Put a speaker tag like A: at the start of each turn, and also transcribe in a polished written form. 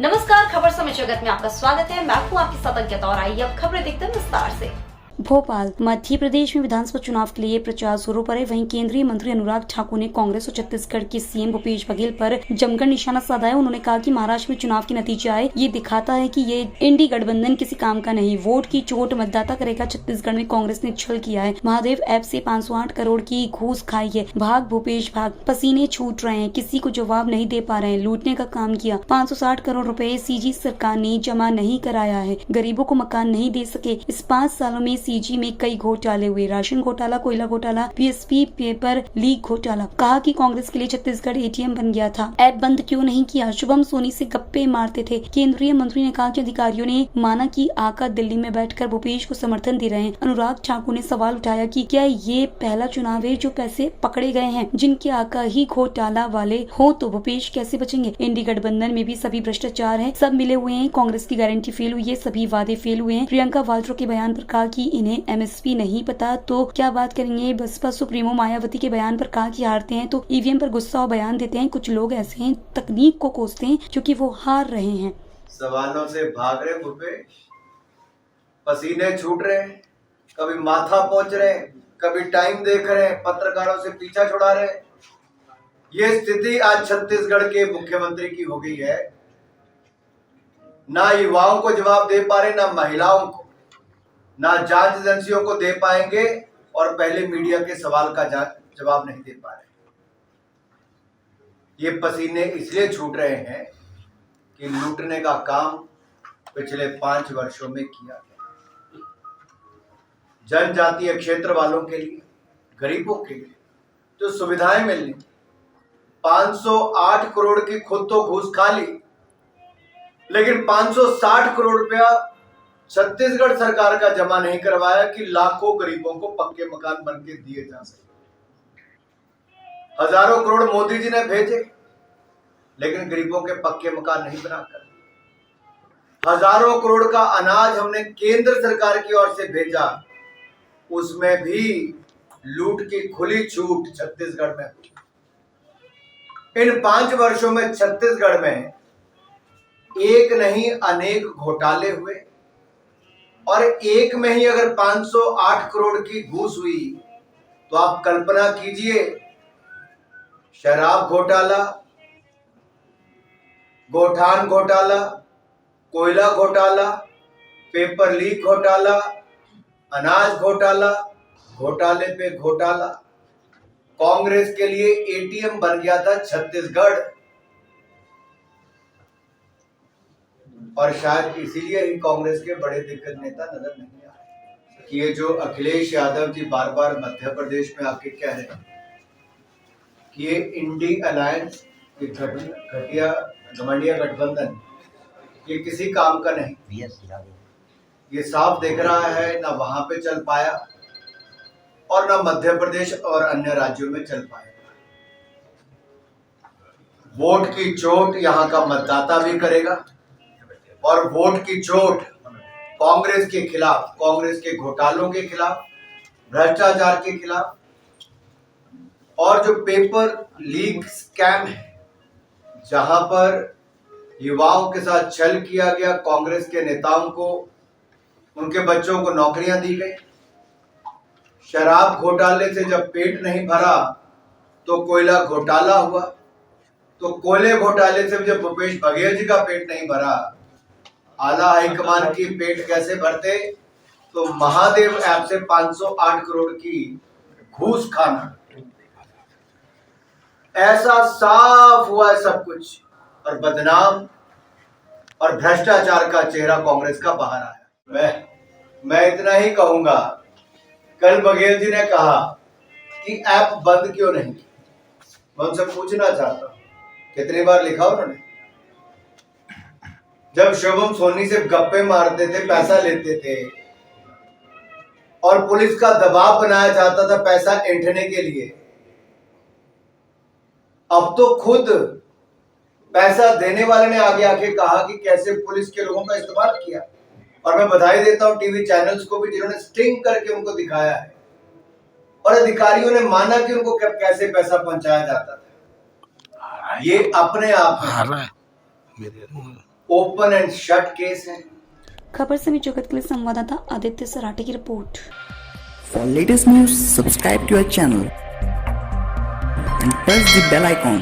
A: नमस्कार, खबर समय जगत में आपका स्वागत है। मैं हूं आपके साथ अंकिता और आइए अब खबरें देखते हैं विस्तार से।
B: भोपाल मध्य प्रदेश में विधानसभा चुनाव के लिए प्रचार जोरों पर है। वहीं केंद्रीय मंत्री अनुराग ठाकुर ने कांग्रेस और छत्तीसगढ़ के सीएम भूपेश बघेल पर जमकर निशाना साधा है। उन्होंने कहा कि महाराष्ट्र में चुनाव के नतीजे आए, ये दिखाता है कि ये इंडी गठबंधन किसी काम का नहीं। वोट की चोट मतदाता करेगा। छत्तीसगढ़ में कांग्रेस ने छल किया है। महादेव ऐप से 508 करोड़ की घूस खाई है। भाग भूपेश भाग, पसीने छूट रहे हैं, किसी को जवाब नहीं दे पा रहे हैं। लूटने का काम किया। 560 करोड़ रुपए सीजी सरकार ने जमा नहीं कराया है। गरीबों को मकान नहीं दे सके। इस 5 सालों में सीजी में कई घोटाले हुए, राशन घोटाला, कोयला घोटाला, पीएसपी पेपर लीक घोटाला। कहा कि कांग्रेस के लिए छत्तीसगढ़ एटीएम बन गया था। ऐप बंद क्यों नहीं किया? शुभम सोनी से गप्पे मारते थे। केंद्रीय मंत्री ने कहा कि अधिकारियों ने माना कि आका दिल्ली में बैठकर भूपेश को समर्थन दे रहे हैं। अनुराग ठाकुर ने सवाल उठाया कि क्या ये पहला चुनाव है जो पैसे पकड़े गए हैं? जिनके आका ही घोटाला वाले हो तो भूपेश कैसे बचेंगे? इंडी गठबंधन में भी सभी भ्रष्टाचार है, सब मिले हुए हैं। कांग्रेस की गारंटी फेल हुई है, सभी वादे फेल हुए हैं। प्रियंका वाड्रा के बयान पर कहा कि इन्हें एमएसपी नहीं पता तो क्या बात करेंगे। बसपा सुप्रीमो मायावती के बयान पर कहा कि हारते हैं तो ईवीएम पर गुस्सा और बयान देते हैं। कुछ लोग ऐसे हैं, तकनीक को कोसते हैं क्योंकि वो हार रहे हैं।
C: सवालों से भाग रहे भूपेश, पसीने छूट रहे, कभी माथा पहुंच रहे, कभी टाइम देख रहे, पत्रकारों से पीछा छुड़ा रहे। ये स्थिति आज छत्तीसगढ़ के मुख्यमंत्री की हो गई है। ना युवाओं को जवाब दे पा रहे, ना महिलाओं को, ना जांच एजेंसियों को दे पाएंगे और पहले मीडिया के सवाल का जवाब नहीं दे पा रहे। ये पसीने इसलिए छूट रहे हैं कि लूटने का काम पिछले 5 वर्षों में किया गया। जनजातीय क्षेत्र वालों के लिए, गरीबों के लिए जो सुविधाएं मिलनी, 508 करोड़ की खुद तो घूस खा ली, लेकिन 560 करोड़ रुपया छत्तीसगढ़ सरकार का जमा नहीं करवाया कि लाखों गरीबों को पक्के मकान बन के दिए जा सके। हजारों करोड़ मोदी जी ने भेजे, लेकिन गरीबों के पक्के मकान नहीं बनाकर। हजारों करोड़ का अनाज हमने केंद्र सरकार की ओर से भेजा, उसमें भी लूट की खुली छूट छत्तीसगढ़ में हुई। इन 5 वर्षों में छत्तीसगढ़ में एक नहीं अनेक घोटाले हुए और एक में ही अगर 508 करोड़ की घूस हुई तो आप कल्पना कीजिए, शराब घोटाला, गोठान घोटाला, कोयला घोटाला, पेपर लीक घोटाला, अनाज घोटाला, घोटाले पे घोटाला। कांग्रेस के लिए एटीएम बन गया था छत्तीसगढ़, और शायद इसीलिए ही कांग्रेस के बड़े दिग्गज नेता नजर नहीं आए कि ये जो अखिलेश यादव जी बार बार मध्य प्रदेश में आके कह रहे हैं कि ये इंडी अलायंस, ये घटिया घमंडिया गठबंधन, ये किसी काम का नहीं। ये साफ दिख रहा है, ना वहां पे चल पाया और ना मध्य प्रदेश और अन्य राज्यों में चल पाया। वोट की चोट यहाँ का मतदाता भी करेगा और वोट की चोट कांग्रेस के खिलाफ, कांग्रेस के घोटालों के खिलाफ, भ्रष्टाचार के खिलाफ, और जो पेपर लीक स्कैम है जहां पर युवाओं के साथ छल किया गया, कांग्रेस के नेताओं को, उनके बच्चों को नौकरियां दी गई। शराब घोटाले से जब पेट नहीं भरा तो कोयला घोटाला हुआ, तो कोयले घोटाले से जब भूपेश बघेल जी का पेट नहीं भरा, आला हाईकमान की पेट कैसे भरते? तो महादेव ऐप से 508 करोड़ की घूस खाना, ऐसा साफ हुआ है सब कुछ, और बदनाम और भ्रष्टाचार का चेहरा कांग्रेस का बाहर आया। मैं इतना ही कहूंगा, कल बघेल जी ने कहा कि ऐप बंद क्यों नहीं की। मैं उनसे पूछना चाहता हूं, कितनी बार लिखा उन्होंने? जब शुभम सोनी से गप्पे मारते थे, पैसा लेते थे और पुलिस का दबाव बनाया जाता था पैसा ऐंठने के लिए, अब तो खुद पैसा देने वाले ने आगे आके कहा कि कैसे पुलिस के लोगों का इस्तेमाल किया। और मैं बधाई देता हूं टीवी चैनल्स को भी जिन्होंने स्टिंग करके उनको दिखाया है, और अधिकारियों ने माना कि उनको कैसे पैसा पहुंचाया जाता था। ये अपने आप में ओपन एंड शट केस है।
B: खबर से जगत के लिए संवाददाता आदित्य सराठे की report.
D: For latest news, subscribe to our channel and press the bell icon